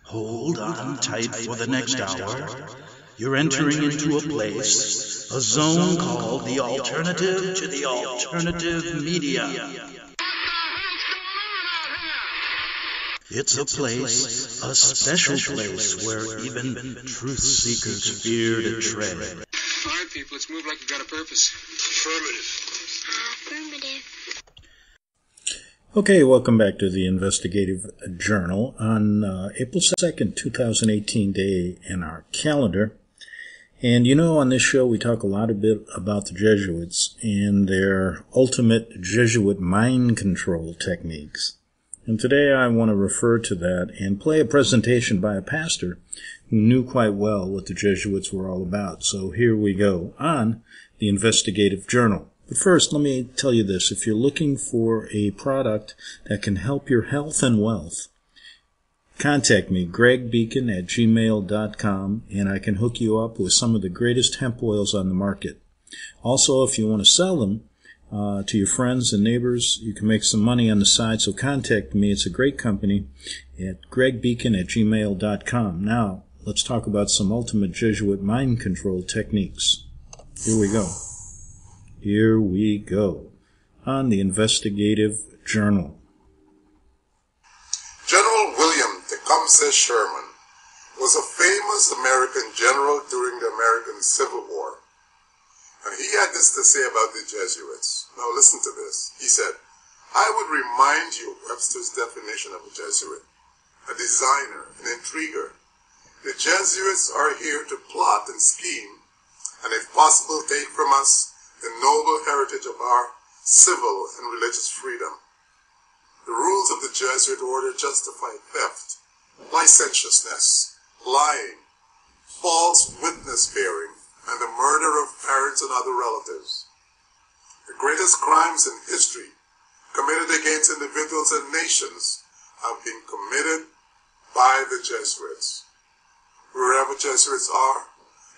Hold on tight for the next hour. You're entering into a place, a zone called the alternative to the alternative media. It's a place, a special place where even truth seekers fear to tread. All right, people, let's move like we've got a purpose. Affirmative. Okay, welcome back to the Investigative Journal on April 2nd, 2018 day in our calendar. And you know, on this show we talk a lot about the Jesuits and their ultimate Jesuit mind control techniques. And today I want to refer to that and play a presentation by a pastor who knew quite well what the Jesuits were all about. So here we go on the Investigative Journal. But first, let me tell you this. If you're looking for a product that can help your health and wealth, contact me, gregbeacon@gmail.com, and I can hook you up with some of the greatest hemp oils on the market. Also, if you want to sell them to your friends and neighbors, you can make some money on the side, so contact me. It's a great company at gregbeacon@gmail.com. Now, let's talk about some ultimate Jesuit mind control techniques. Here we go. Here we go on the Investigative Journal. General William Tecumseh Sherman was a famous American general during the American Civil War. And he had this to say about the Jesuits. Now listen to this. He said, "I would remind you of Webster's definition of a Jesuit, a designer, an intriguer. The Jesuits are here to plot and scheme, and if possible take from us the noble heritage of our civil and religious freedom. The rules of the Jesuit order justify theft, licentiousness, lying, false witness bearing, and the murder of parents and other relatives. The greatest crimes in history committed against individuals and nations have been committed by the Jesuits. Wherever Jesuits are,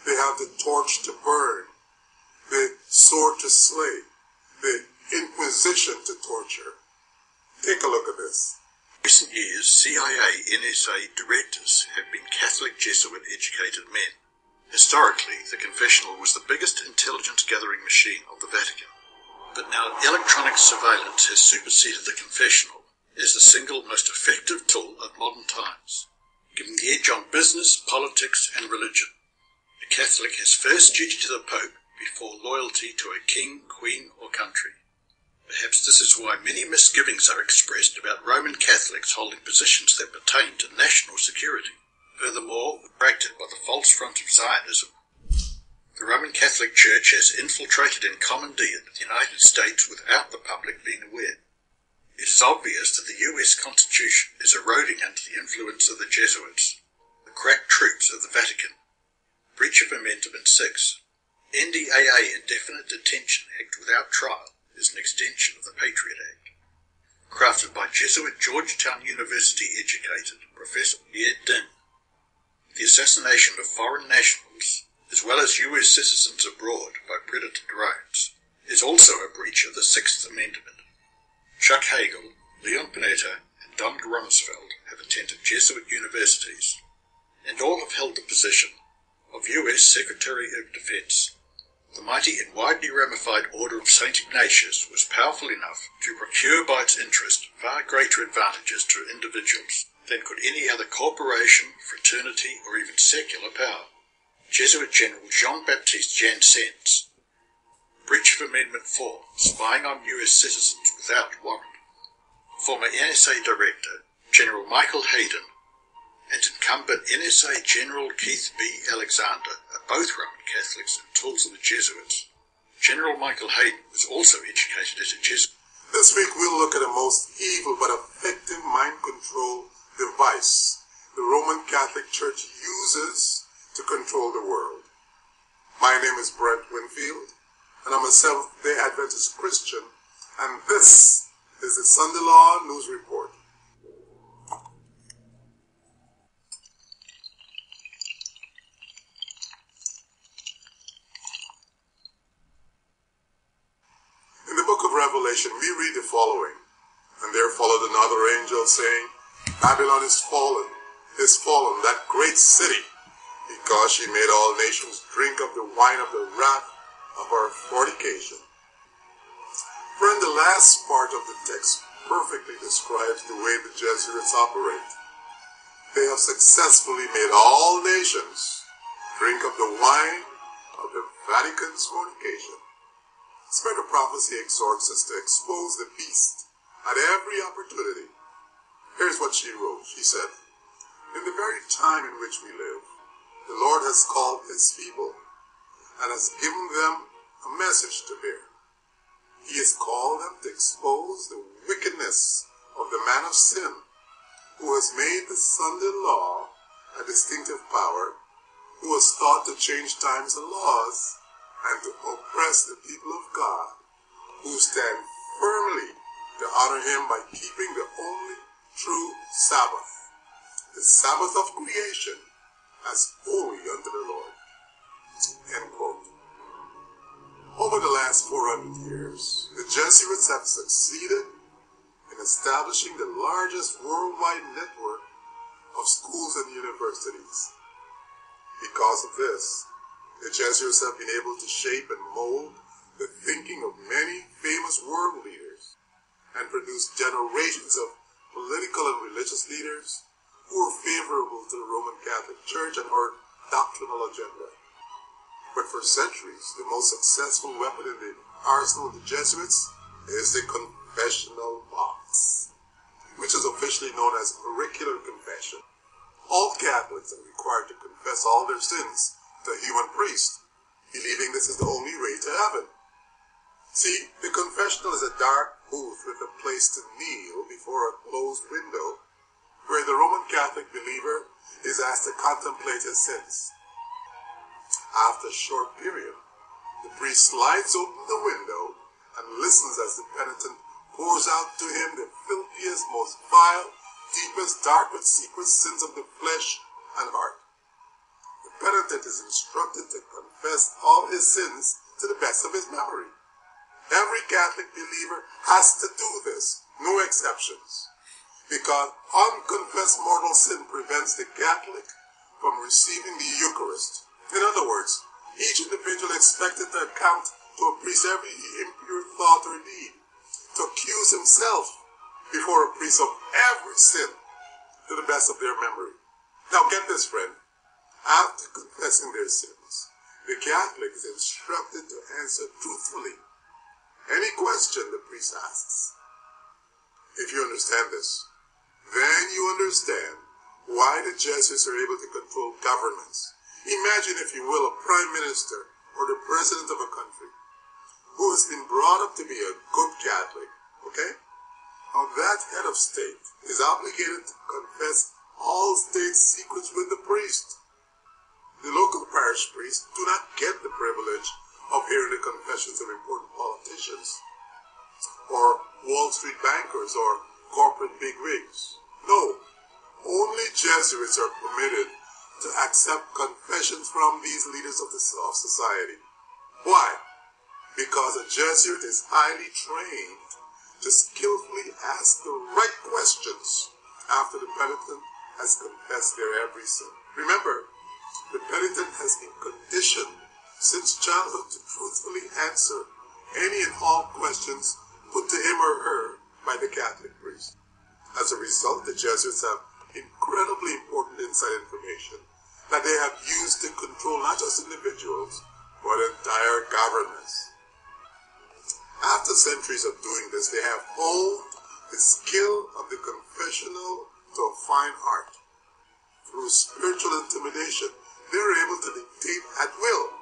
they have the torch to burn, the sword to slay, the Inquisition to torture. Take a look at this." In recent years, CIA, NSA directors have been Catholic Jesuit-educated men. Historically, the confessional was the biggest intelligence-gathering machine of the Vatican. But now electronic surveillance has superseded the confessional as the single most effective tool of modern times, giving the edge on business, politics, and religion. A Catholic has first duty to the Pope before loyalty to a king, queen, or country. Perhaps this is why many misgivings are expressed about Roman Catholics holding positions that pertain to national security. Furthermore, attracted by the false front of Zionism, the Roman Catholic Church has infiltrated and commandeered the United States without the public being aware. It is obvious that the U.S. Constitution is eroding under the influence of the Jesuits, the crack troops of the Vatican. Breach of Amendment 6. NDAA Indefinite Detention Act without trial is an extension of the Patriot Act. Crafted by Jesuit Georgetown University educated Professor Pierre Din. The assassination of foreign nationals, as well as U.S. citizens abroad by predator drones, is also a breach of the Sixth Amendment. Chuck Hagel, Leon Panetta, and Don Rumsfeld have attended Jesuit universities, and all have held the position of U.S. Secretary of Defense. The mighty and widely ramified Order of St. Ignatius was powerful enough to procure by its interest far greater advantages to individuals than could any other corporation, fraternity, or even secular power. Jesuit General Jean-Baptiste Janssens. Breach of Amendment 4, spying on U.S. citizens without warrant. Former NSA Director General Michael Hayden and incumbent NSA General Keith B. Alexander are both Roman Catholics and tools of the Jesuits. General Michael Hayden was also educated as a Jesuit. This week we'll look at a most evil but effective mind control device the Roman Catholic Church uses to control the world. My name is Brent Winfield, and I'm a Seventh-day Adventist Christian, and this is the Sunday Law News Report. In the book of Revelation, we read the following, "And there followed another angel, saying, Babylon is fallen, is is fallen, that great city, because she made all nations drink of the wine of the wrath of her fornication. Friend, the last part of the text perfectly describes the way the Jesuits operate. They have successfully made all nations drink of the wine of the Vatican's fornication. Spirit of prophecy exhorts us to expose the beast at every opportunity. Here's what she wrote. She said, "In the very time in which we live, the Lord has called his people and has given them a message to bear. He has called them to expose the wickedness of the man of sin, who has made the Sunday law a distinctive power, who has thought to change times and laws, and to oppress the people of God, who stand firmly to honor him by keeping the only true Sabbath, the Sabbath of creation, as holy unto the Lord." End quote. Over the last 400 years, the Jesuits have succeeded in establishing the largest worldwide network of schools and universities. Because of this, the Jesuits have been able to shape and mold the thinking of many famous world leaders and produce generations of political and religious leaders who are favorable to the Roman Catholic Church and her doctrinal agenda. But for centuries, the most successful weapon in the arsenal of the Jesuits is the confessional box, which is officially known as auricular confession. All Catholics are required to confess all their sins to a human priest, believing this is the only way to heaven. See, the confessional is a dark booth with a place to kneel before a closed window, where the Roman Catholic believer is asked to contemplate his sins. After a short period, the priest slides open the window and listens as the penitent pours out to him the filthiest, most vile, deepest, darkest, secret sins of the flesh and heart. The penitent is instructed to confess all his sins to the best of his memory. Every Catholic believer has to do this, no exceptions, because unconfessed mortal sin prevents the Catholic from receiving the Eucharist. In other words, each individual is expected to account to a priest every impure thought or deed, to accuse himself before a priest of every sin to the best of their memory. Now get this, friend. After confessing their sins, the Catholic is instructed to answer truthfully any question the priest asks. If you understand this, then you understand why the Jesuits are able to control governments. Imagine, if you will, a prime minister or the president of a country who has been brought up to be a good Catholic, okay? Now that head of state is obligated to confess all state secrets with the priest. The local parish priests do not get the privilege of hearing the confessions of important politicians or Wall Street bankers or corporate bigwigs. No, only Jesuits are permitted to accept confessions from these leaders of society. Why? Because a Jesuit is highly trained to skillfully ask the right questions after the penitent has confessed their every sin. Remember, the penitent has been conditioned since childhood to truthfully answer any and all questions put to him or her by the Catholic priest. As a result, the Jesuits have incredibly important inside information that they have used to control not just individuals, but entire governments. After centuries of doing this, they have honed the skill of the confessional to a fine art. Through spiritual intimidation, they are able to dictate at will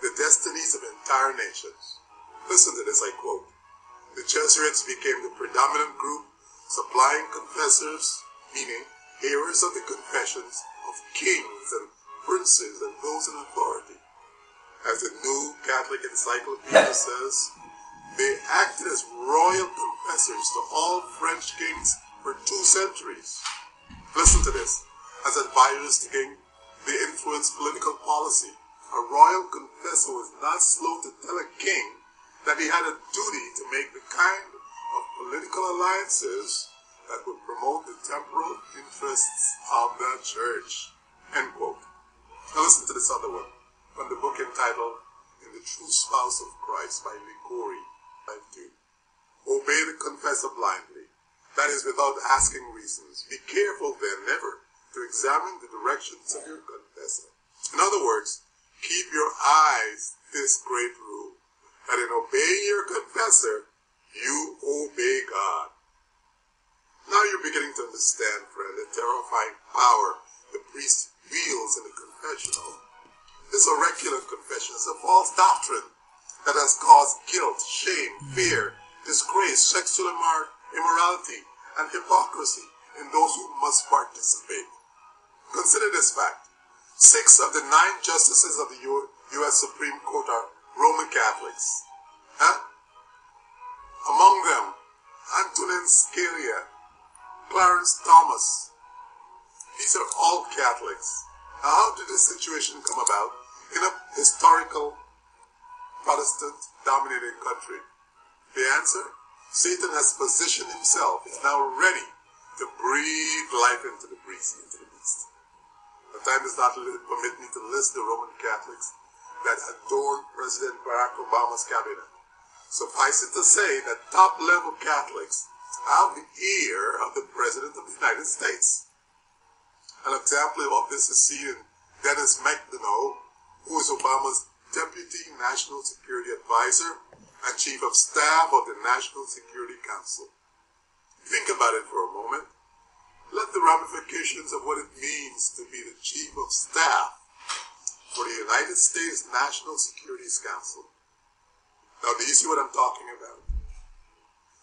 the destinies of entire nations. Listen to this, I quote. "The Jesuits became the predominant group supplying confessors, meaning hearers of the confessions of kings and princes and those in authority. As the New Catholic Encyclopedia says, they acted as royal confessors to all French kings for 2 centuries. Listen to this. As advisors to king, they influenced political policy. A royal confessor was not slow to tell a king that he had a duty to make the kind of political alliances that would promote the temporal interests of the church. End quote. Now listen to this other one from the book entitled In the True Spouse of Christ by Ligori. 5:2. Obey the confessor blindly, that is, without asking reasons. Be careful then never to examine the directions of your confessor. In other words, keep your eyes this great rule, that in obeying your confessor, you obey God. Now you're beginning to understand, friend, the terrifying power the priest wields in the confessional. This auricular confession is a false doctrine that has caused guilt, shame, fear, disgrace, sexual immorality, and hypocrisy in those who must participate. Consider this fact. 6 of the 9 justices of the U.S. Supreme Court are Roman Catholics. Among them, Antonin Scalia, Clarence Thomas. These are all Catholics. Now, how did this situation come about in a historical Protestant-dominated country? The answer? Satan has positioned himself. He's now ready to breathe life into the beast. The time does not permit me to list the Roman Catholics that adorned President Barack Obama's cabinet. Suffice it to say that top-level Catholics have the ear of the President of the United States. An example of this is seen in Dennis McDonough, who is Obama's Deputy National Security Advisor and Chief of Staff of the National Security Council. Think about it for a moment. Let the ramifications of what it means to be the Chief of Staff for the United States National Security Council. Now, do you see what I'm talking about?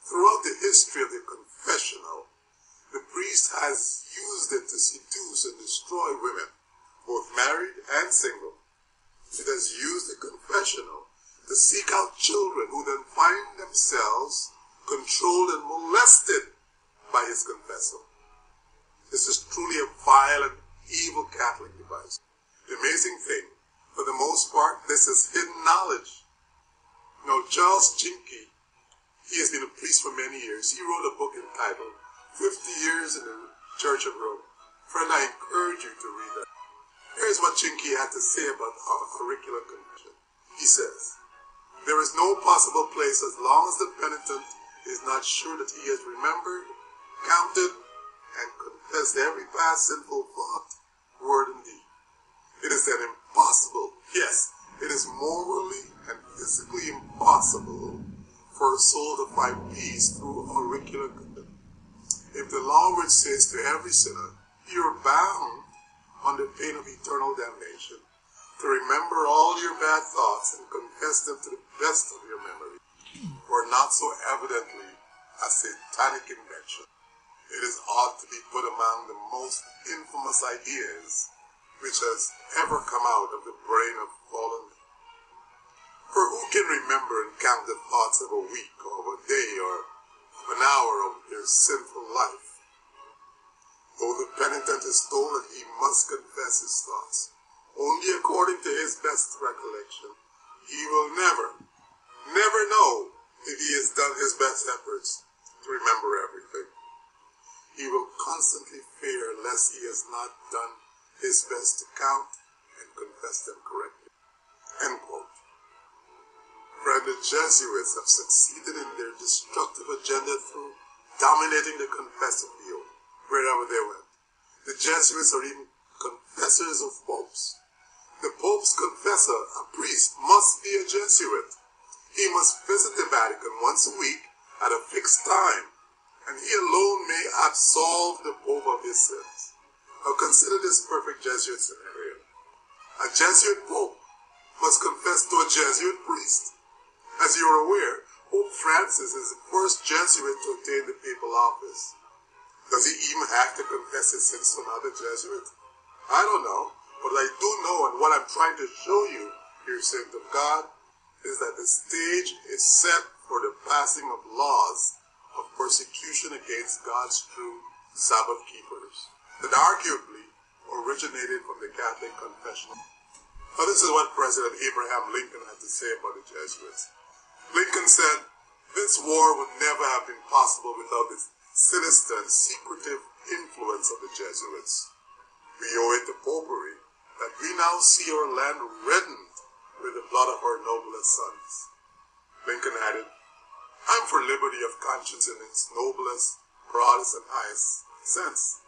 Throughout the history of the confessional, the priest has used it to seduce and destroy women, both married and single. It has used the confessional to seek out children who then find themselves controlled and molested by his confessor. This is truly a vile and evil Catholic device. The amazing thing, for the most part, this is hidden knowledge. Now, Charles Chinky, he has been a priest for many years. He wrote a book entitled 50 Years in the Church of Rome. Friend, I encourage you to read that. Here's what Chinky had to say about auricular confession. He says, there is no possible place as long as the penitent is not sure that he has remembered, counted, and confessed every past sinful thought, word, and deed. It is then impossible, yes, it is morally and physically impossible for a soul to find peace through auricular confession. If the law which says to every sinner, you're bound under pain of eternal damnation to remember all your bad thoughts and confess them to the best of your memory, were not so evidently a satanic invention, it is ought to be put among the most infamous ideas which has ever come out of the brain of fallen men. For who can remember and count the thoughts of a week or of a day or of an hour of their sinful life? Though the penitent is told that he must confess his thoughts only according to his best recollection, he will never know if he has done his best efforts to remember everything. He will constantly fear lest he has not done his best to count and confess them correctly. End quote. Friend, the Jesuits have succeeded in their destructive agenda through dominating the confessor field wherever they went. The Jesuits are even confessors of popes. The Pope's confessor, a priest, must be a Jesuit. He must visit the Vatican once a week at a fixed time, and he alone may absolve the Pope of his sins. Now consider this perfect Jesuit scenario. A Jesuit Pope must confess to a Jesuit priest. As you are aware, Pope Francis is the first Jesuit to attain the papal office. Does he even have to confess his sins to another Jesuit? I don't know. But I do know, and what I'm trying to show you, dear saint of God, is that the stage is set for the passing of laws of persecution against God's true Sabbath keepers that arguably originated from the Catholic confession. Now this is what President Abraham Lincoln had to say about the Jesuits. Lincoln said, this war would never have been possible without the sinister and secretive influence of the Jesuits. We owe it to popery that we now see our land reddened with the blood of our noblest sons. Lincoln added, I'm for liberty of conscience in its noblest, broadest, and highest sense,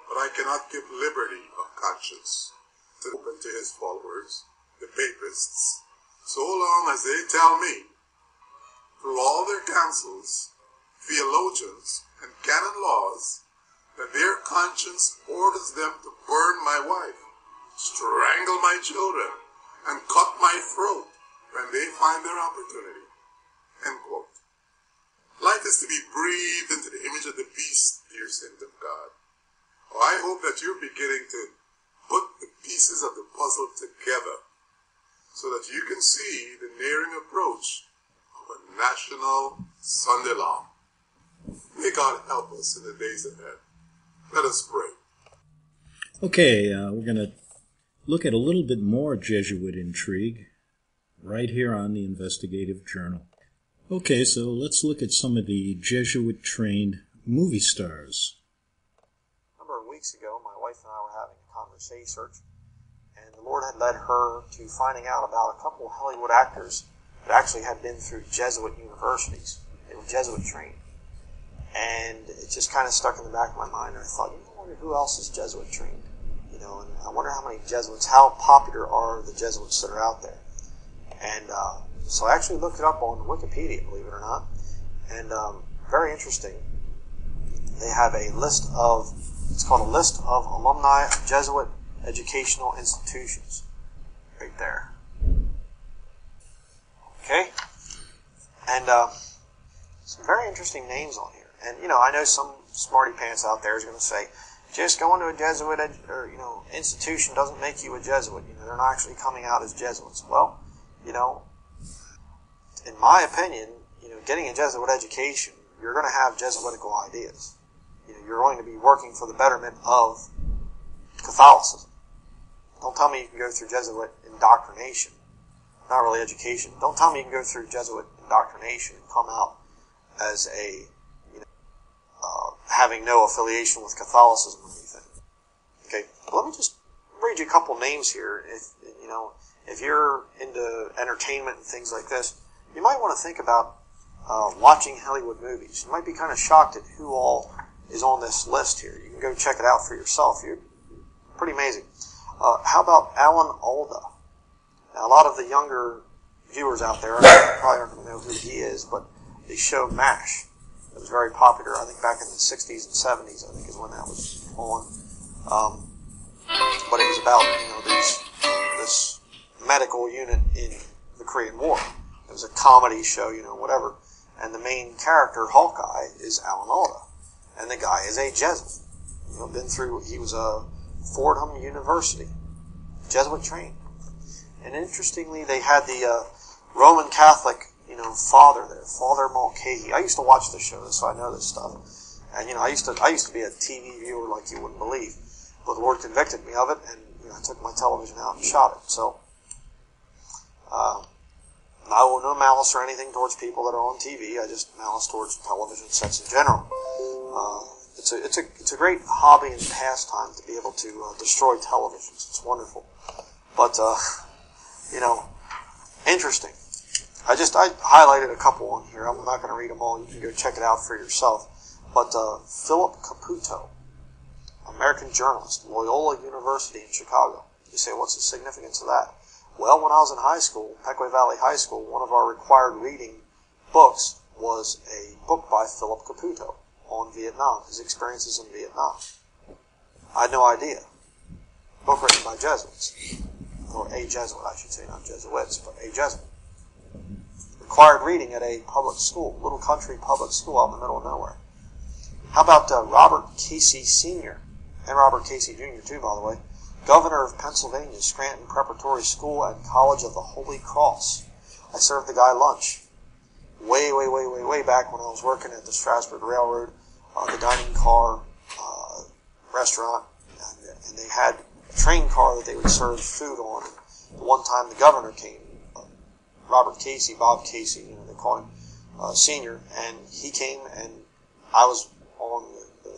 but I cannot give liberty of conscience to open to his followers, the papists, so long as they tell me, through all their councils, theologians, and canon laws, that their conscience orders them to burn my wife, strangle my children, and cut my throat when they find their opportunity. End quote. Life is to be breathed into the image of the beast, dear saint of God. Oh, I hope that you're beginning to put the pieces of the puzzle together so that you can see the nearing approach of a national Sunday law. May God help us in the days ahead. Let us pray. Okay, we're going to look at a little bit more Jesuit intrigue right here on the Investigative Journal. Okay, so let's look at some of the Jesuit-trained movie stars. A number of weeks ago, my wife and I were having a conversation search, and the Lord had led her to finding out about a couple of Hollywood actors that actually had been through Jesuit universities. They were Jesuit trained. And it just kind of stuck in the back of my mind, and I thought, I wonder who else is Jesuit trained? And I wonder how many Jesuits, how popular are the Jesuits that are out there? And so I actually looked it up on Wikipedia, believe it or not, and very interesting. They have a list of, it's called a list of alumni of Jesuit educational institutions, right there. Okay? And some very interesting names on here. And, I know some smarty pants out there is going to say, just going to a Jesuit institution doesn't make you a Jesuit. They're not actually coming out as Jesuits. Well, in my opinion, getting a Jesuit education, you're going to have Jesuitical ideas. You're going to be working for the betterment of Catholicism. Don't tell me you can go through Jesuit indoctrination. Not really education. Don't tell me you can go through Jesuit indoctrination and come out as a, having no affiliation with Catholicism or anything. Okay, let me just read you a couple names here. If you're into entertainment and things like this, you might want to think about watching Hollywood movies. You might be kind of shocked at who all is on this list here. You can go check it out for yourself. You're pretty amazing. How about Alan Alda? Now, a lot of the younger viewers out there probably aren't going to know who he is, but the show MASH, it was very popular, I think back in the 60s and 70s, I think is when that was on. But it was about, this medical unit in the Korean War. It was a comedy show, whatever. And the main character, Hawkeye, is Alan Alda. And the guy is a Jesuit. He was a Fordham University, Jesuit trained. And interestingly, they had the Roman Catholic, father there, Father Mulcahy. I used to watch the show, so I know this stuff. And I used to be a TV viewer like you wouldn't believe. But the Lord convicted me of it, and I took my television out and shot it. So I will no malice or anything towards people that are on TV. I just malice towards television sets in general. It's a great hobby and pastime to be able to destroy televisions. It's wonderful. But interesting. I highlighted a couple on here. I'm not going to read them all. You can go check it out for yourself. But Philip Caputo, American journalist, Loyola University in Chicago. You say, what's the significance of that? Well, when I was in high school, Pequot Valley High School, one of our required reading books was a book by Philip Caputo on Vietnam, his experiences in Vietnam. I had no idea. Book written by Jesuits. Or a Jesuit, I should say, not Jesuits, but a Jesuit. Required reading at a public school, little country public school out in the middle of nowhere. How about Robert Casey Sr., and Robert Casey Jr. too, by the way, Governor of Pennsylvania, Scranton Preparatory School and College of the Holy Cross. I served the guy lunch way back when I was working at the Strasburg Railroad, the dining car restaurant, and they had a train car that they would serve food on. And one time the governor came, Robert Casey, Bob Casey, they call him Senior, and he came, and I was on the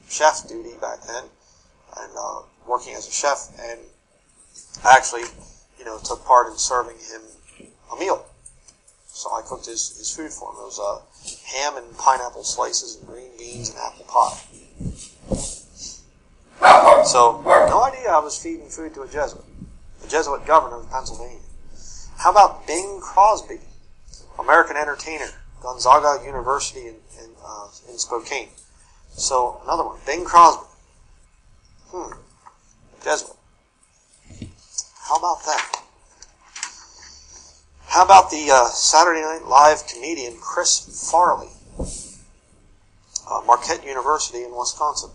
chef duty back then, and working as a chef, and actually, took part in serving him a meal. So I cooked his food for him. It was ham and pineapple slices and green beans and apple pie. So, no idea I was feeding food to a Jesuit governor of Pennsylvania. How about Bing Crosby, American entertainer, Gonzaga University in Spokane. So, another one, Bing Crosby. Jesuit. How about that? How about the Saturday Night Live comedian Chris Farley, Marquette University in Wisconsin,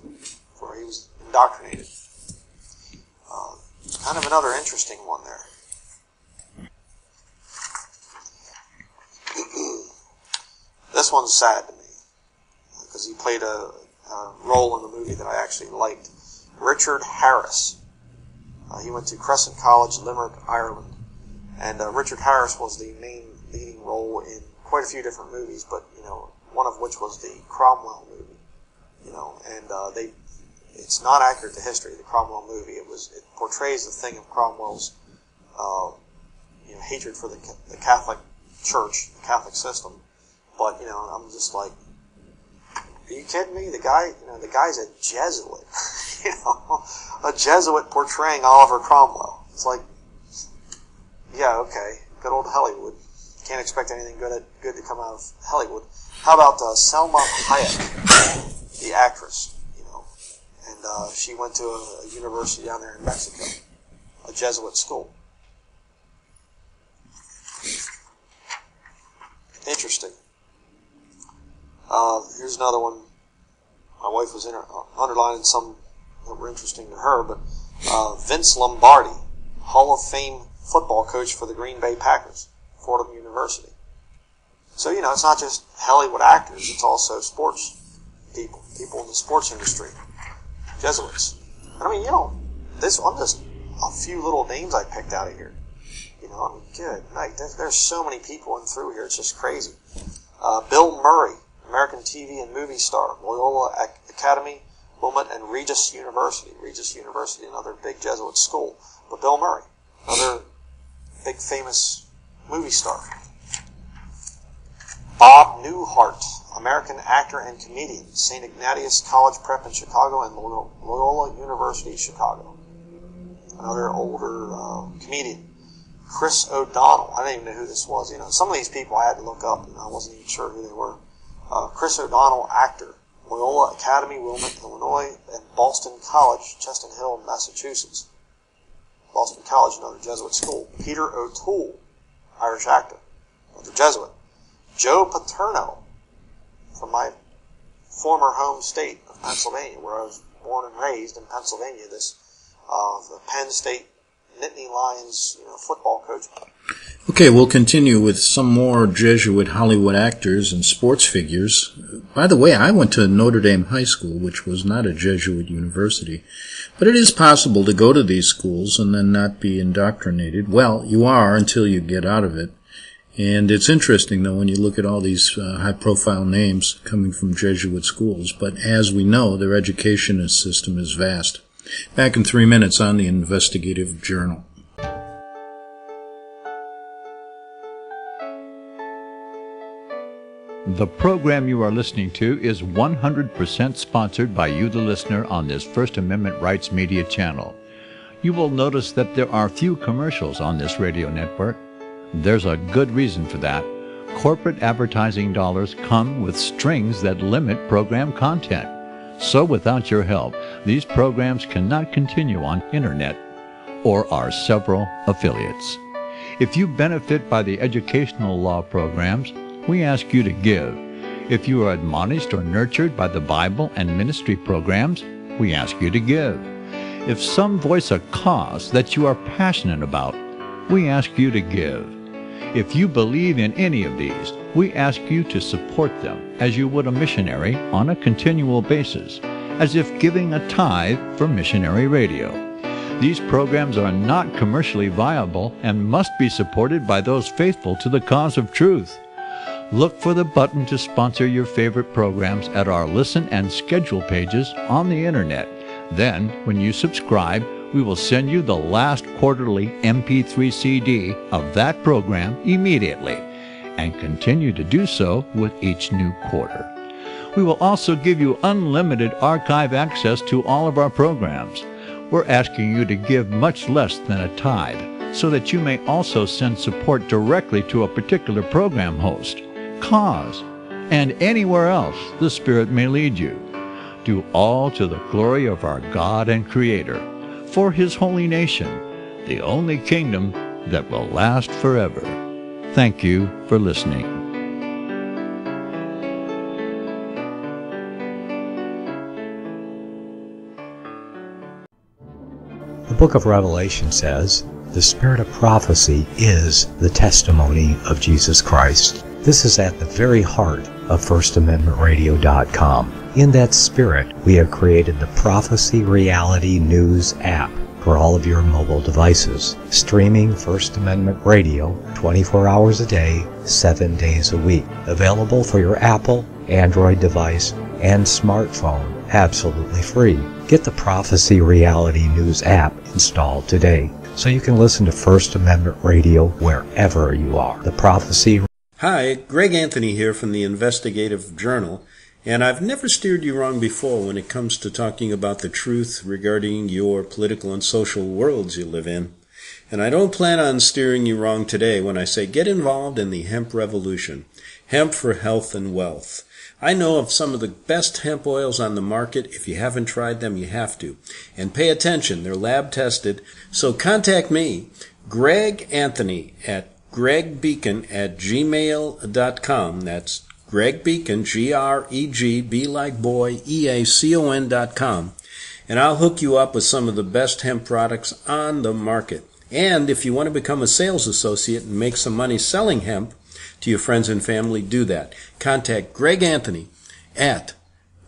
where he was indoctrinated. Kind of another interesting one there. This one's sad to me, because he played a role in the movie that I actually liked. Richard Harris. He went to Crescent College, Limerick, Ireland. And Richard Harris was the main leading role in quite a few different movies, but, one of which was the Cromwell movie. And it's not accurate to history, the Cromwell movie. It portrays the thing of Cromwell's, hatred for the Catholic Church, the Catholic system. But, I'm just like, are you kidding me? The guy's a Jesuit. A Jesuit portraying Oliver Cromwell. It's like, yeah, okay, good old Hollywood. Can't expect anything good to come out of Hollywood. How about Selma Hayek, the actress? And she went to a university down there in Mexico, a Jesuit school. Interesting. Here's another one. My wife was underlining some that were interesting to her, but Vince Lombardi, Hall of Fame football coach for the Green Bay Packers, Fordham University. So, it's not just Hollywood actors, it's also sports people in the sports industry, Jesuits. And I mean, this one, just a few little names I picked out of here. Good night. There's so many people in through here, it's just crazy. Bill Murray, American TV and movie star, Loyola Academy, Wilmot, and Regis University, another big Jesuit school. But Bill Murray, another big famous movie star. Bob Newhart, American actor and comedian, St. Ignatius College Prep in Chicago and Loyola University, Chicago. Another older comedian. Chris O'Donnell, I didn't even know who this was. Some of these people I had to look up, and I wasn't even sure who they were. Chris O'Donnell, actor, Loyola Academy, Wilmot, Illinois, and Boston College, Chestnut Hill, Massachusetts. Boston College, another Jesuit school. Peter O'Toole, Irish actor, another Jesuit. Joe Paterno, from my former home state of Pennsylvania, where I was born and raised in Pennsylvania, the Penn State Nittany Lions, football coach. Okay, we'll continue with some more Jesuit Hollywood actors and sports figures. By the way, I went to Notre Dame High School, which was not a Jesuit university. But it is possible to go to these schools and then not be indoctrinated. Well, you are until you get out of it. And it's interesting, though, when you look at all these high-profile names coming from Jesuit schools. But as we know, their education system is vast. Back in 3 minutes on the Investigative Journal. The program you are listening to is 100% sponsored by you, the listener, on this First Amendment Rights Media channel. You will notice that there are few commercials on this radio network. There's a good reason for that. Corporate advertising dollars come with strings that limit program content. So without your help, these programs cannot continue on internet or our several affiliates. If you benefit by the educational law programs, we ask you to give. If you are admonished or nurtured by the Bible and ministry programs, we ask you to give. If some voice a cause that you are passionate about, we ask you to give. If you believe in any of these, we ask you to support them as you would a missionary on a continual basis, as if giving a tithe for missionary radio. These programs are not commercially viable and must be supported by those faithful to the cause of truth. Look for the button to sponsor your favorite programs at our listen and schedule pages on the internet. Then, when you subscribe, we will send you the last quarterly MP3 CD of that program immediately, and continue to do so with each new quarter. We will also give you unlimited archive access to all of our programs. We're asking you to give much less than a tithe, so that you may also send support directly to a particular program host, cause, and anywhere else the Spirit may lead you. Do all to the glory of our God and Creator, for His holy nation, the only kingdom that will last forever. Thank you for listening. The book of Revelation says, "The spirit of prophecy is the testimony of Jesus Christ." This is at the very heart of FirstAmendmentRadio.com. In that spirit, we have created the Prophecy Reality News app for all of your mobile devices, streaming First Amendment Radio 24 hours a day, 7 days a week. Available for your Apple, Android device, and smartphone, absolutely free. Get the Prophecy Reality News app installed today so you can listen to First Amendment Radio wherever you are. The Prophecy. Hi, Greg Anthony here from the Investigative Journal, and I've never steered you wrong before when it comes to talking about the truth regarding your political and social worlds you live in. And I don't plan on steering you wrong today when I say get involved in the hemp revolution, hemp for health and wealth. I know of some of the best hemp oils on the market. If you haven't tried them, you have to. And pay attention, they're lab tested. So contact me, Greg Anthony, at gregbeacon@gmail.com. That's Greg Beacon, G-R-E-G, like boy, EACON.com. And I'll hook you up with some of the best hemp products on the market. And if you want to become a sales associate and make some money selling hemp to your friends and family, do that. Contact Greg Anthony at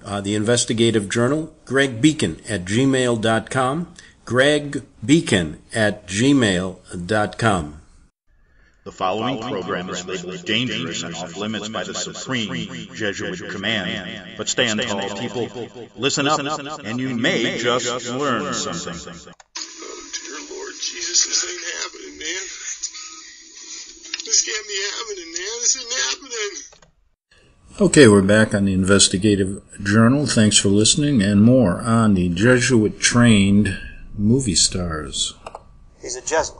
the Investigative Journal, gregbeacon@gmail.com, gregbeacon@gmail.com. The following program is labeled dangerous and off limits by the Supreme Jesuit Command. But stand tall, people. Listen up, and you may just learn something. Oh, dear Lord Jesus, this ain't happening, man. This can't be happening, man. This isn't happening. Okay, we're back on the Investigative Journal. Thanks for listening, and more on the Jesuit-trained movie stars. He's a Jesuit.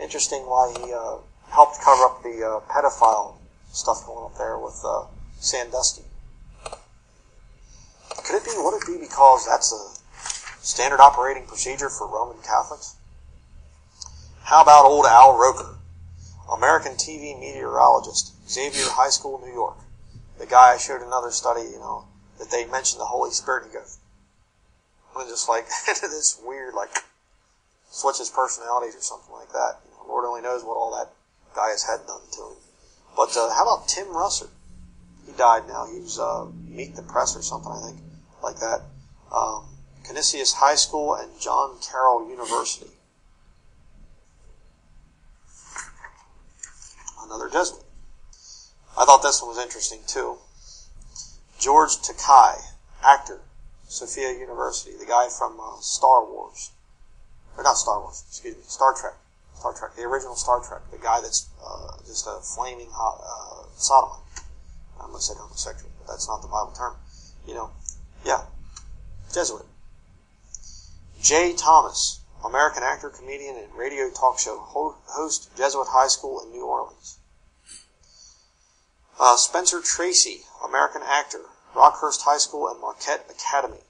Interesting why he helped cover up the pedophile stuff going up there with Sandusky. Would it be because that's a standard operating procedure for Roman Catholics? How about old Al Roker, American TV meteorologist, Xavier High School, New York? The guy I showed another study, that they mentioned the Holy Spirit, and he goes, and just like, this weird, switches personalities or something like that. Lord only knows what all that guy has had done to him. But how about Tim Russer? He died now. He was Meet the Press or something, I think, like that. Canisius High School and John Carroll University. Another Jesuit. I thought this one was interesting, too. George Takei, actor, Sophia University, the guy from Star Wars. Or not Star Wars, excuse me, Star Trek, the original Star Trek, the guy that's just a flaming hot sodomite. I almost said homosexual, but that's not the Bible term. Jesuit. Jay Thomas, American actor, comedian, and radio talk show host, Jesuit High School in New Orleans. Spencer Tracy, American actor, Rockhurst High School and Marquette Academy.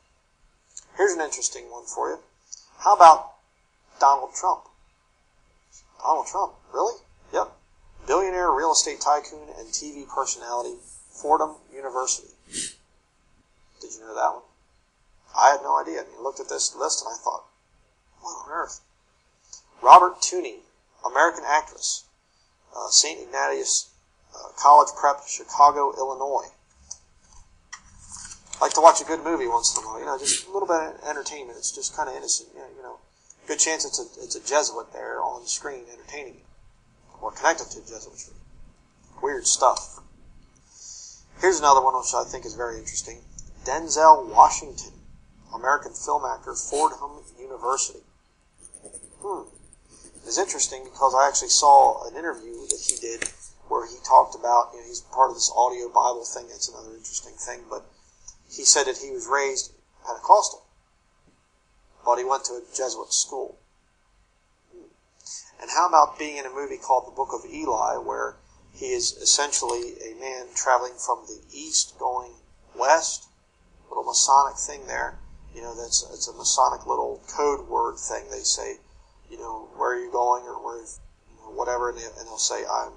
Here's an interesting one for you. How about Donald Trump? Donald Trump, really? Yep. Billionaire real estate tycoon and TV personality, Fordham University. Did you know that one? I had no idea. I looked at this list and I thought, what on earth? Robert Tooney, American actress, St. Ignatius College Prep, Chicago, Illinois. I like to watch a good movie once in a while, just a little bit of entertainment. It's just kind of innocent, Good chance it's a Jesuit there on the screen entertaining you, or connected to Jesuitry. Weird stuff. Here's another one which I think is very interesting. Denzel Washington, American film actor, Fordham University. It's interesting because I actually saw an interview that he did where he talked about, he's part of this audio Bible thing. That's another interesting thing. But he said that he was raised Pentecostal, but he went to a Jesuit school. And how about being in a movie called The Book of Eli, where he is essentially a man traveling from the east going west? Little Masonic thing there. It's a Masonic little code word thing. They say, where are you going, or where, whatever, and they'll say, I'm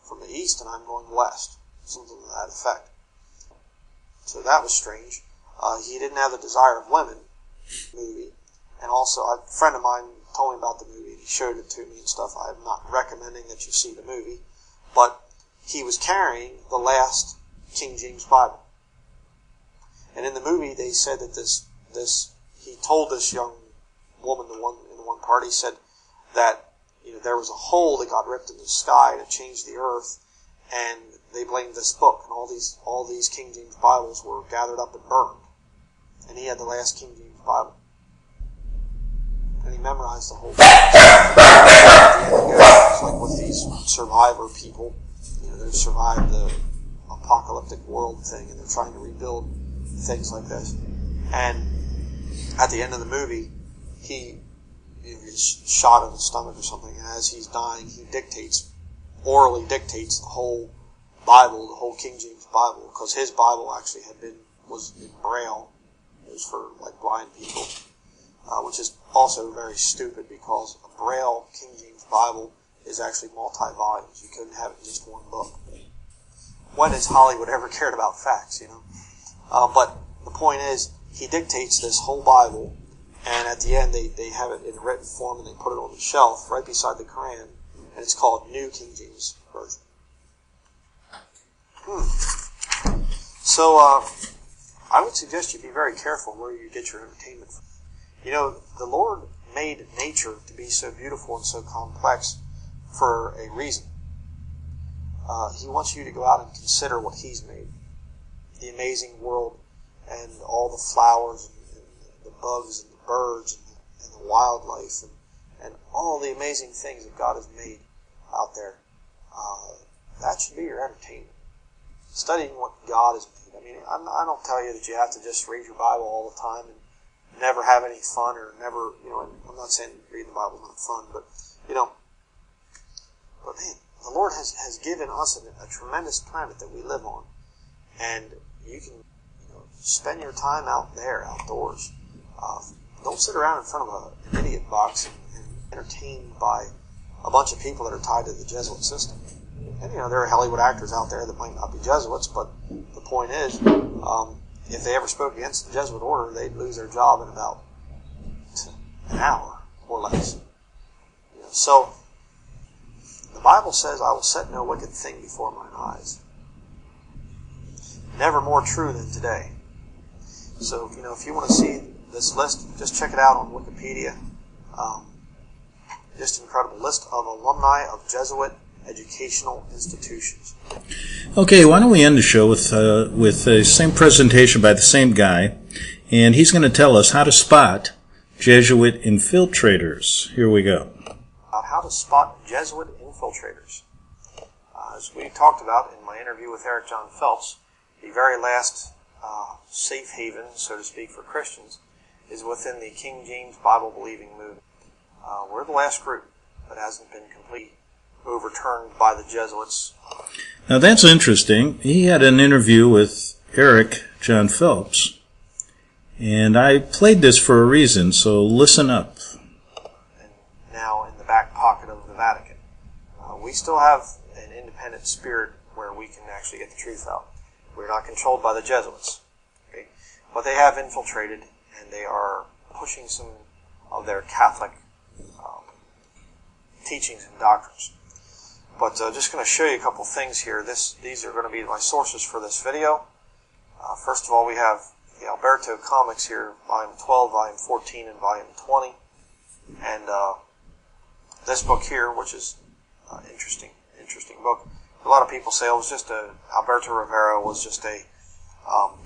from the east and I'm going west. Something to that effect. So that was strange. He didn't have the Desire of Women movie. And also, a friend of mine told me about the movie, and he showed it to me and stuff. I'm not recommending that you see the movie, but he was carrying the last King James Bible. And in the movie, they said that he told this young woman, in the one part, he said that there was a hole that got ripped in the sky to change the earth, and they blamed this book, and all these King James Bibles were gathered up and burned, and he had the last King James Bible, and he memorized the whole thing. It's like with these survivor people, they survived the apocalyptic world thing, and they're trying to rebuild things like this. And at the end of the movie, he is shot in the stomach or something, and as he's dying, he orally dictates the whole Bible, the whole King James Bible, because his Bible actually was in Braille. It was for blind people, which is also very stupid because a Braille King James Bible is actually multi-volumes. You couldn't have it in just one book. When has Hollywood ever cared about facts, But the point is, he dictates this whole Bible, and at the end they have it in written form and they put it on the shelf right beside the Quran, and it's called New King James Version. So I would suggest you be very careful where you get your entertainment from. The Lord made nature to be so beautiful and so complex for a reason. He wants you to go out and consider what He's made. The amazing world and all the flowers and the bugs and the birds and the wildlife and all the amazing things that God has made out there. That should be your entertainment. Studying what God has made. I mean, I don't tell you that you have to just read your Bible all the time and never have any fun or never, I'm not saying reading the Bible is not fun, but man, the Lord has given us a tremendous planet that we live on. And you can spend your time out there, outdoors. Don't sit around in front of an idiot box and entertained by a bunch of people that are tied to the Jesuit system. And, there are Hollywood actors out there that might not be Jesuits, but the point is, if they ever spoke against the Jesuit order, they'd lose their job in about an hour or less. So, the Bible says, I will set no wicked thing before mine eyes. Never more true than today. So, if you want to see this list, just check it out on Wikipedia. Just an incredible list of alumni of Jesuit educational institutions. Okay, why don't we end the show with the same presentation by the same guy, and he's going to tell us how to spot Jesuit infiltrators. Here we go. How to spot Jesuit infiltrators. As we talked about in my interview with Eric John Phelps, the very last safe haven, so to speak, for Christians is within the King James Bible-believing movement. We're the last group that hasn't been completely overturned by the Jesuits. Now that's interesting. He had an interview with Eric John Phelps, and I played this for a reason, so listen up. And now in the back pocket of the Vatican. We still have an independent spirit where we can actually get the truth out. We're not controlled by the Jesuits. Okay? But they have infiltrated, and they are pushing some of their Catholic teachings and doctrines. But just going to show you a couple things here. These are going to be my sources for this video. First of all, we have the Alberto Comics here, Volume 12, Volume 14, and Volume 20. And this book here, which is interesting book, a lot of people say it was just Alberto Rivera was just a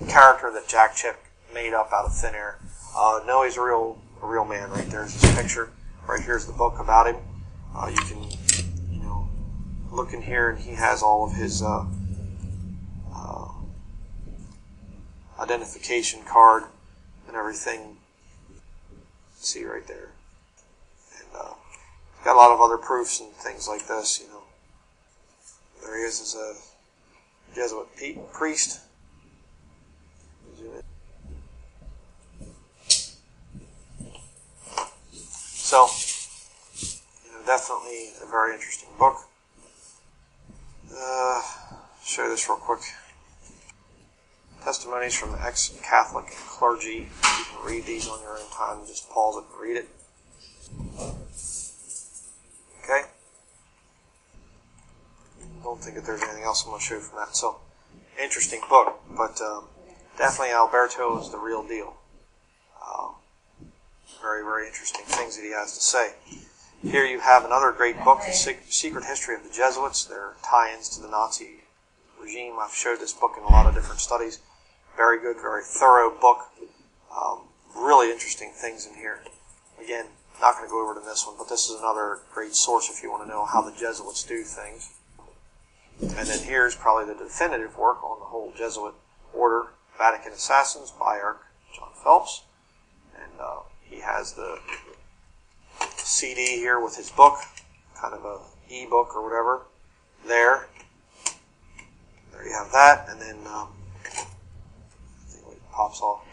character that Jack Chick made up out of thin air. No, he's a real man. Right there's his picture. Right here's the book about him. You can look in here, and he has all of his identification card and everything. See right there. And got a lot of other proofs and things like this. There he is as a Jesuit priest. So, definitely a very interesting book. Show you this real quick. Testimonies from ex-Catholic clergy. You can read these on your own time. Just pause it and read it. Okay? Don't think that there's anything else I'm going to show you from that. So, interesting book, but definitely Alberto is the real deal. Very, very interesting things that he has to say. Here you have another great book, The Secret History of the Jesuits, their tie-ins to the Nazi regime. I've showed this book in a lot of different studies. Very good, very thorough book. Really interesting things in here. Again, not going to go over to this one, but this is another great source if you want to know how the Jesuits do things. And then here's probably the definitive work on the whole Jesuit order, Vatican Assassins by John Phelps. And he has the CD here with his book, kind of a e-book or whatever, there. There you have that, and then I think it pops off.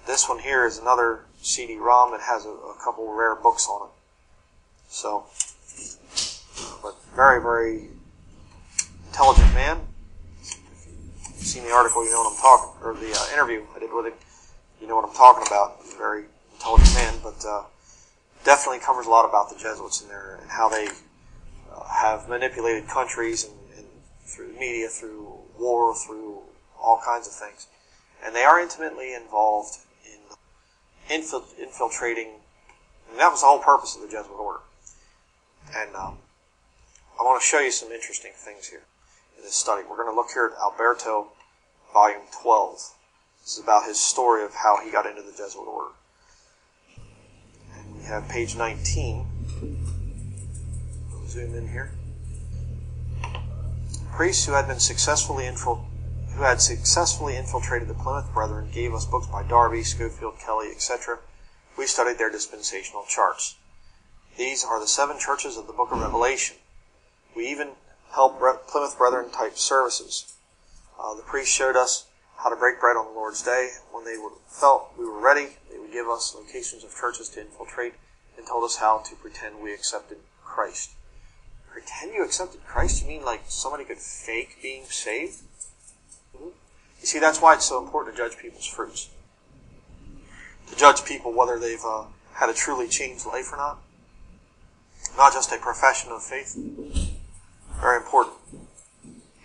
This one here is another CD-ROM that has a couple rare books on it. So, but very, very intelligent man. If you've seen the article, you know what I'm talking, or the interview I did with him, you know what I'm talking about. He's a very intelligent man, but definitely covers a lot about the Jesuits in there and how they have manipulated countries and through the media, through war, through all kinds of things. And they are intimately involved in infiltrating, and that was the whole purpose of the Jesuit order. And I want to show you some interesting things here in this study. We're going to look here at Alberto, volume 12. This is about his story of how he got into the Jesuit order. And we have page 19. Zoom in here. Priests who had successfully infiltrated the Plymouth Brethren gave us books by Darby, Schofield, Kelly, etc. We studied their dispensational charts. These are the 7 churches of the Book of Revelation. We even held Plymouth Brethren type services. The priests showed us how to break bread on the Lord's Day. When they felt we were ready, they would give us locations of churches to infiltrate and told us how to pretend we accepted Christ. Pretend you accepted Christ? You mean like somebody could fake being saved? You see, that's why it's so important to judge people's fruits. To judge people whether they've had a truly changed life or not. Not just a profession of faith. Very important.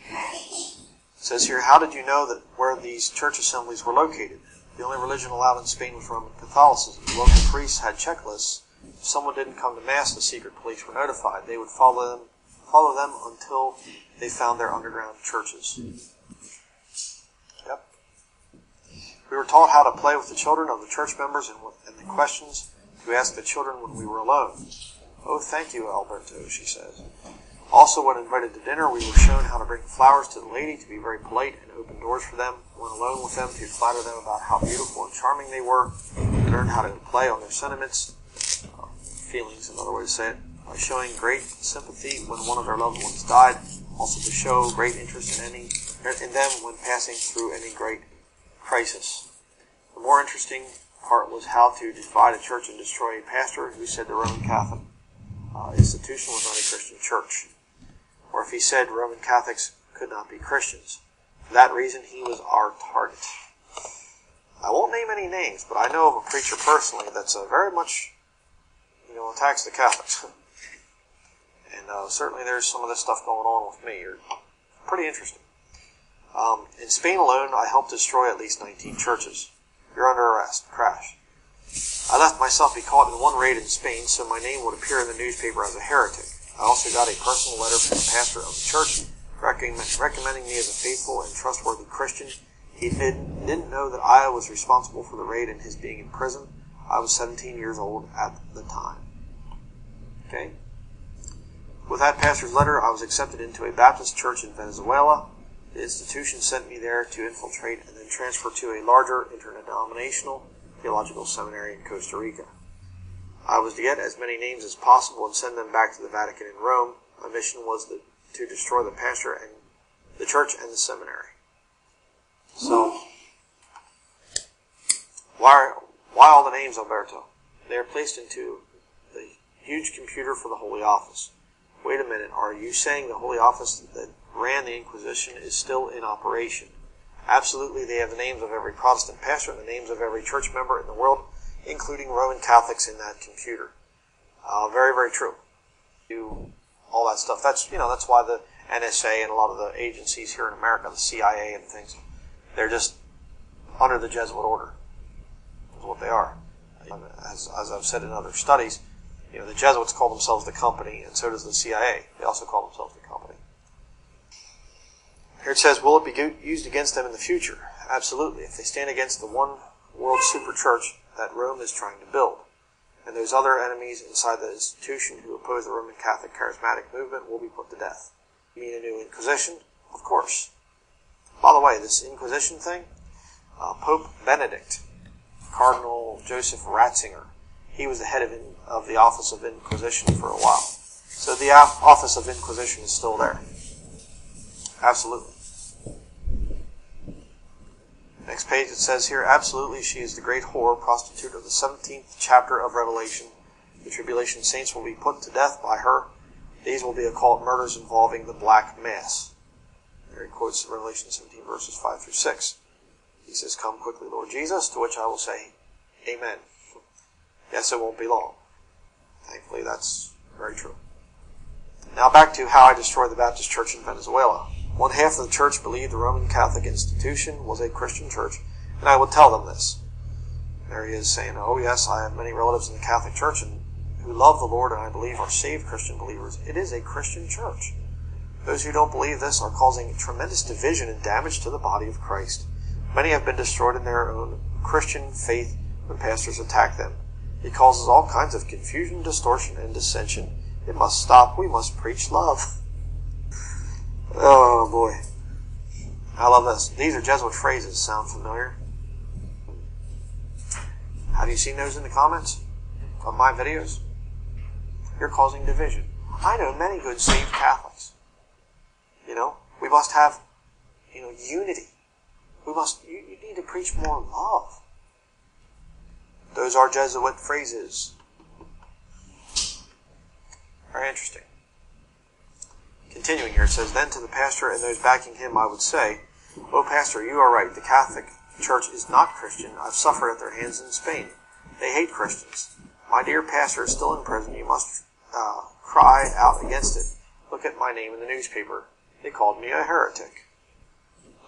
It says here, how did you know that where these church assemblies were located? The only religion allowed in Spain was Roman Catholicism. The local priests had checklists. If someone didn't come to Mass, the secret police were notified. They would follow them until they found their underground churches. Yep. We were taught how to play with the children of the church members and the questions to ask the children when we were alone. Oh, thank you, Alberto, she says. Also, when invited to dinner, we were shown how to bring flowers to the lady, to be very polite and open doors for them. When alone with them, to flatter them about how beautiful and charming they were. We learned how to play on their sentiments, feelings, another way to say it, by showing great sympathy when one of their loved ones died. Also to show great interest in them when passing through any great crisis. The more interesting part was how to divide a church and destroy a pastor who said the Roman Catholic institution was not a Christian church. Or if he said Roman Catholics could not be Christians. For that reason, he was our target. I won't name any names, but I know of a preacher personally that's very much, attacks the Catholics. And certainly there's some of this stuff going on with me. Pretty interesting. In Spain alone, I helped destroy at least 19 churches. You're under arrest. Crash. I left myself be caught in one raid in Spain, so my name would appear in the newspaper as a heretic. I also got a personal letter from the pastor of the church recommending me as a faithful and trustworthy Christian. He didn't know that I was responsible for the raid and his being in prison. I was 17 years old at the time. Okay? With that pastor's letter, I was accepted into a Baptist church in Venezuela. The institution sent me there to infiltrate and then transfer to a larger interdenominational theological seminary in Costa Rica. I was to get as many names as possible and send them back to the Vatican in Rome. My mission was to destroy the pastor and the church and the seminary. So, why all the names, Alberto? They are placed into the huge computer for the Holy Office. Wait a minute, are you saying the Holy Office that ran the Inquisition is still in operation? Absolutely, they have the names of every Protestant pastor and the names of every church member in the world, including Roman Catholics in that computer. Very, very true. All that stuff. That's why the NSA and a lot of the agencies here in America, the CIA and things, they're just under the Jesuit order. That's what they are. As I've said in other studies, the Jesuits call themselves the company, and so does the CIA. They also call themselves the company. Here it says, will it be used against them in the future? Absolutely. If they stand against the one world super church that Rome is trying to build, and those other enemies inside the institution who oppose the Roman Catholic charismatic movement will be put to death. You mean a new Inquisition? Of course. By the way, this Inquisition thing, Pope Benedict, Cardinal Joseph Ratzinger, he was the head of the Office of Inquisition for a while. So the Office of Inquisition is still there. Absolutely. Next page it says here, absolutely she is the great whore, prostitute of the 17th chapter of Revelation. The tribulation saints will be put to death by her. These will be occult murders involving the Black Mass. There he quotes Revelation 17 verses 5 through 6. He says, come quickly, Lord Jesus, to which I will say, Amen. Yes, it won't be long. Thankfully, that's very true. Now back to how I destroyed the Baptist church in Venezuela. One half of the church believed the Roman Catholic institution was a Christian church, and I would tell them this. There he is saying, oh yes, I have many relatives in the Catholic Church and who love the Lord and I believe are saved Christian believers. It is a Christian church. Those who don't believe this are causing tremendous division and damage to the body of Christ. Many have been destroyed in their own Christian faith when pastors attack them. It causes all kinds of confusion, distortion, and dissension. It must stop. We must preach love. Oh boy. I love this. These are Jesuit phrases. Sound familiar? Have you seen those in the comments of my videos? You're causing division. I know many good saved Catholics. We must have, unity. You need to preach more love. Those are Jesuit phrases. Very interesting. Continuing here, it says, then to the pastor and those backing him I would say, oh pastor, you are right. The Catholic Church is not Christian. I've suffered at their hands in Spain. They hate Christians. My dear pastor is still in prison. You must cry out against it. Look at my name in the newspaper. They called me a heretic.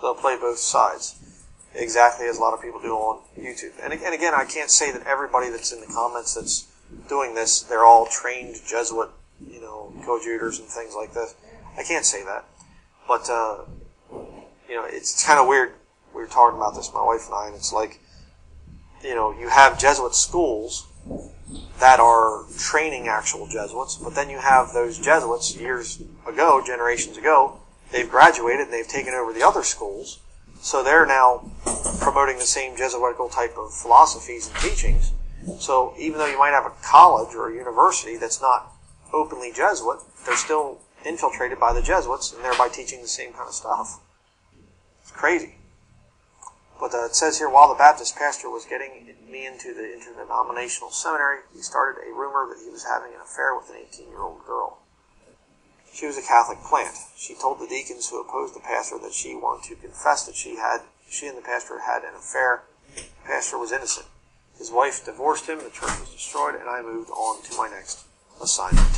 They'll play both sides, exactly as a lot of people do on YouTube. And again, I can't say that everybody that's in the comments that's doing this, they're all trained Jesuit, coadjutors and things like this. I can't say that. But, it's kind of weird. We were talking about this, my wife and I, and it's like, you have Jesuit schools that are training actual Jesuits, but then you have those Jesuits years ago, generations ago, they've graduated and they've taken over the other schools, so they're now promoting the same Jesuitical type of philosophies and teachings. So even though you might have a college or a university that's not openly Jesuit, they're still infiltrated by the Jesuits and thereby teaching the same kind of stuff. It's crazy. But it says here, while the Baptist pastor was getting me into the interdenominational seminary, he started a rumor that he was having an affair with an 18-year-old girl. She was a Catholic plant. She told the deacons who opposed the pastor that she wanted to confess that she and the pastor had an affair. The pastor was innocent. His wife divorced him, the church was destroyed, and I moved on to my next assignment.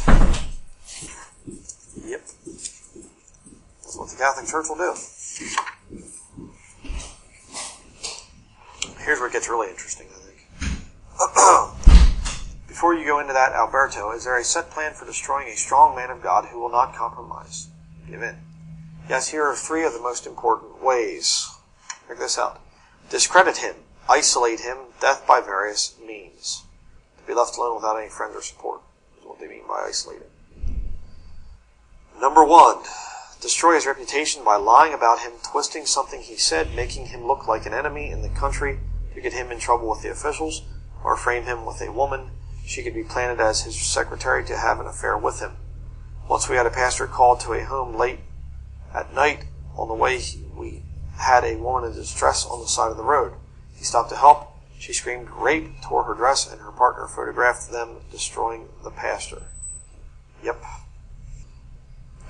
Yep. That's what the Catholic Church will do. Here's where it gets really interesting, I think. Before you go into that, Alberto, is there a set plan for destroying a strong man of God who will not compromise? Give in. Yes, here are 3 of the most important ways. Check this out. Discredit him, isolate him, death by various means. To be left alone without any friends or support is what they mean by isolating. Number 1, destroy his reputation by lying about him, twisting something he said, making him look like an enemy in the country to get him in trouble with the officials, or frame him with a woman. She could be planted as his secretary to have an affair with him. Once we had a pastor called to a home late at night. On the way, we had a woman in distress on the side of the road. He stopped to help. She screamed rape, tore her dress, and her partner photographed them destroying the pastor. Yep.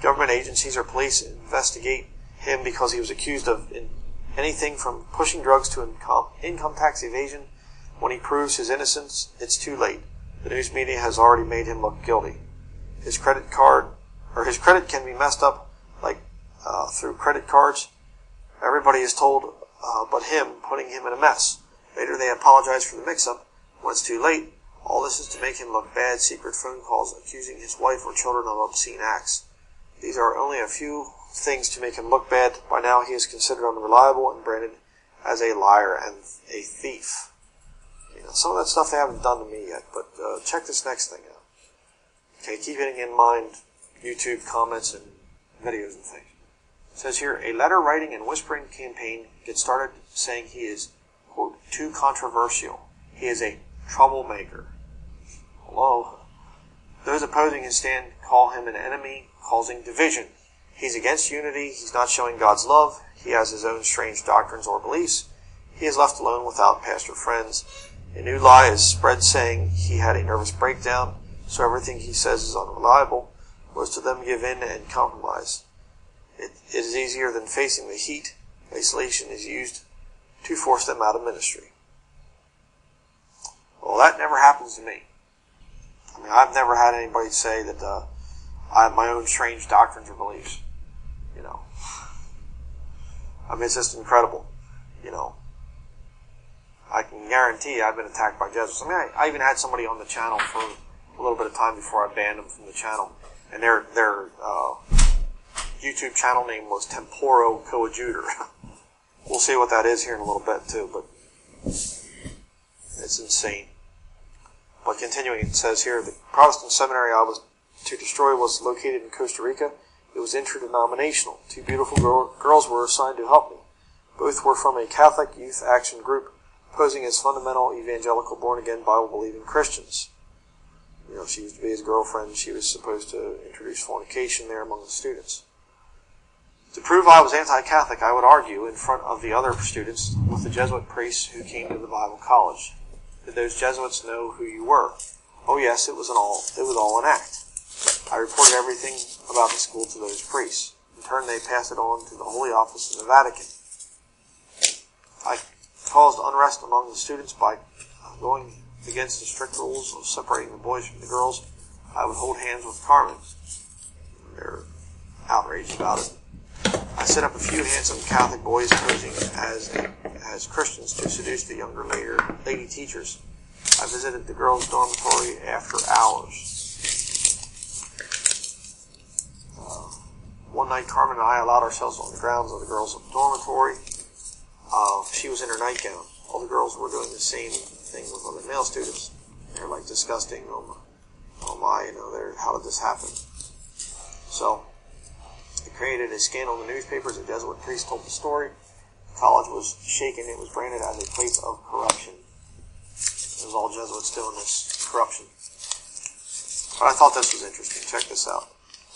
Government agencies or police investigate him because he was accused of anything from pushing drugs to income tax evasion. When he proves his innocence, it's too late. The news media has already made him look guilty. His credit can be messed up, through credit cards. Everybody is told but him, putting him in a mess. Later they apologize for the mix-up. When it's too late, all this is to make him look bad. Secret phone calls accusing his wife or children of obscene acts. These are only a few things to make him look bad. By now he is considered unreliable and branded as a liar and a thief. Some of that stuff they haven't done to me yet, but check this next thing out. Okay, keeping in mind YouTube comments and videos and things. It says here, a letter writing and whispering campaign gets started saying he is, quote, too controversial. He is a troublemaker. Hello. Those opposing his stand call him an enemy, causing division. He's against unity. He's not showing God's love. He has his own strange doctrines or beliefs. He is left alone without pastor friends. A new lie is spread saying he had a nervous breakdown, so everything he says is unreliable. Most of them give in and compromise. It is easier than facing the heat. Isolation is used to force them out of ministry. Well, that never happens to me. I've never had anybody say that I have my own strange doctrines or beliefs. It's just incredible. I can guarantee I've been attacked by Jesuits. I even had somebody on the channel for a little bit of time before I banned them from the channel. And their YouTube channel name was Temporo Coadjutor. We'll see what that is here in a little bit too, but it's insane. But continuing, it says here, the Protestant seminary I was to destroy was located in Costa Rica. It was interdenominational. 2 beautiful girls were assigned to help me. Both were from a Catholic youth action group, posing as fundamental evangelical born-again Bible-believing Christians. She used to be his girlfriend. She was supposed to introduce fornication there among the students. To prove I was anti-Catholic, I would argue in front of the other students with the Jesuit priests who came to the Bible college. Did those Jesuits know who you were? Oh yes, it was all an act. I reported everything about the school to those priests. In turn, they passed it on to the Holy Office in the Vatican. I caused unrest among the students by going against the strict rules of separating the boys from the girls. I would hold hands with Carmen. They're outraged about it. I set up a few handsome Catholic boys posing as Christians to seduce the younger lady teachers. I visited the girls' dormitory after hours. One night, Carmen and I allowed ourselves on the grounds of the girls' dormitory. She was in her nightgown. All the girls were doing the same thing with other male students. They're like disgusting. Oh my, how did this happen? So, it created a scandal in the newspapers. A Jesuit priest told the story. The college was shaken. It was branded as a place of corruption. It was all Jesuits doing this corruption. But I thought this was interesting. Check this out.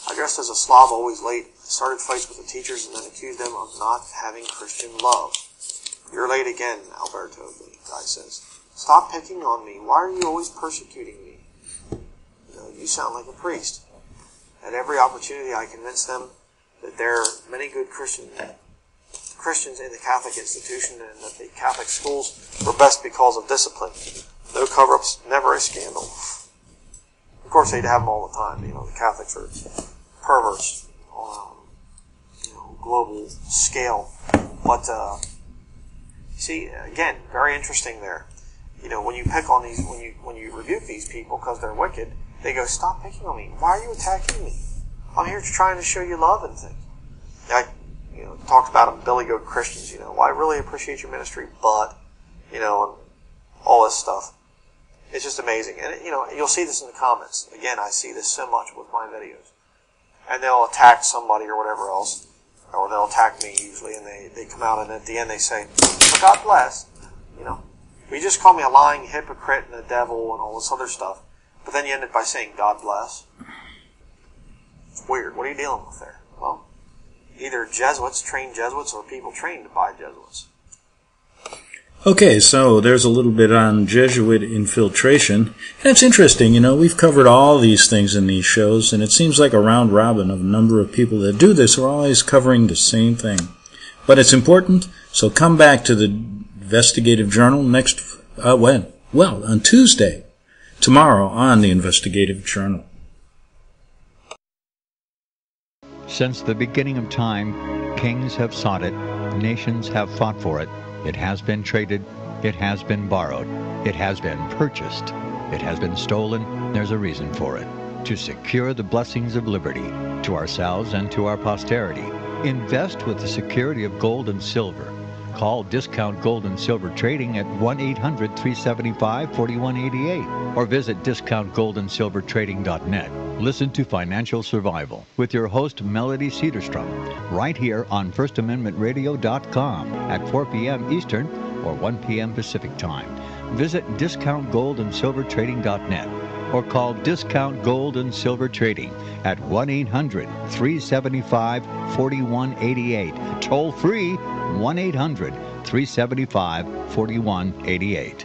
I dressed as a Slav, always late. I started fights with the teachers and then accused them of not having Christian love. You're late again, Alberto, the guy says. Stop picking on me. Why are you always persecuting me? You sound like a priest. At every opportunity, I convinced them that there are many good Christians in the Catholic institution and that the Catholic schools were best because of discipline. No cover-ups, never a scandal. Of course, they'd have them all the time. The Catholics are perverts on a global scale. But, see, again, very interesting there. When you pick on these, when you rebuke these people because they're wicked, they go, stop picking on me. Why are you attacking me? I'm here trying to show you love and things. I talked about them, Billy Goat Christians, well, I really appreciate your ministry, but, and all this stuff. It's just amazing. And, you'll see this in the comments. Again, I see this so much with my videos. And they'll attack somebody or whatever else, or they'll attack me usually, and they come out and at the end they say, well, God bless, you just call me a lying hypocrite and a devil and all this other stuff, but then you end it by saying, God bless. It's weird. What are you dealing with there? Well, either Jesuits, trained Jesuits, or people trained by Jesuits. Okay, so there's a little bit on Jesuit infiltration. And it's interesting, we've covered all these things in these shows, and it seems like a round robin of a number of people that do this are always covering the same thing. But it's important, so come back to the Investigative Journal on Tuesday, tomorrow on the Investigative Journal. Since the beginning of time, kings have sought it, nations have fought for it. It has been traded, it has been borrowed, it has been purchased, it has been stolen. There's a reason for it. To secure the blessings of liberty to ourselves and to our posterity. Invest with the security of gold and silver. Call Discount Gold and Silver Trading at 1-800-375-4188 or visit discountgoldandsilvertrading.net. Listen to Financial Survival with your host Melody Cedarstrom right here on FirstAmendmentRadio.com at 4 p.m. Eastern or 1 p.m. Pacific Time. Visit discountgoldandsilvertrading.net or call Discount Gold and Silver Trading at 1-800-375-4188. Toll free 1-800-375-4188.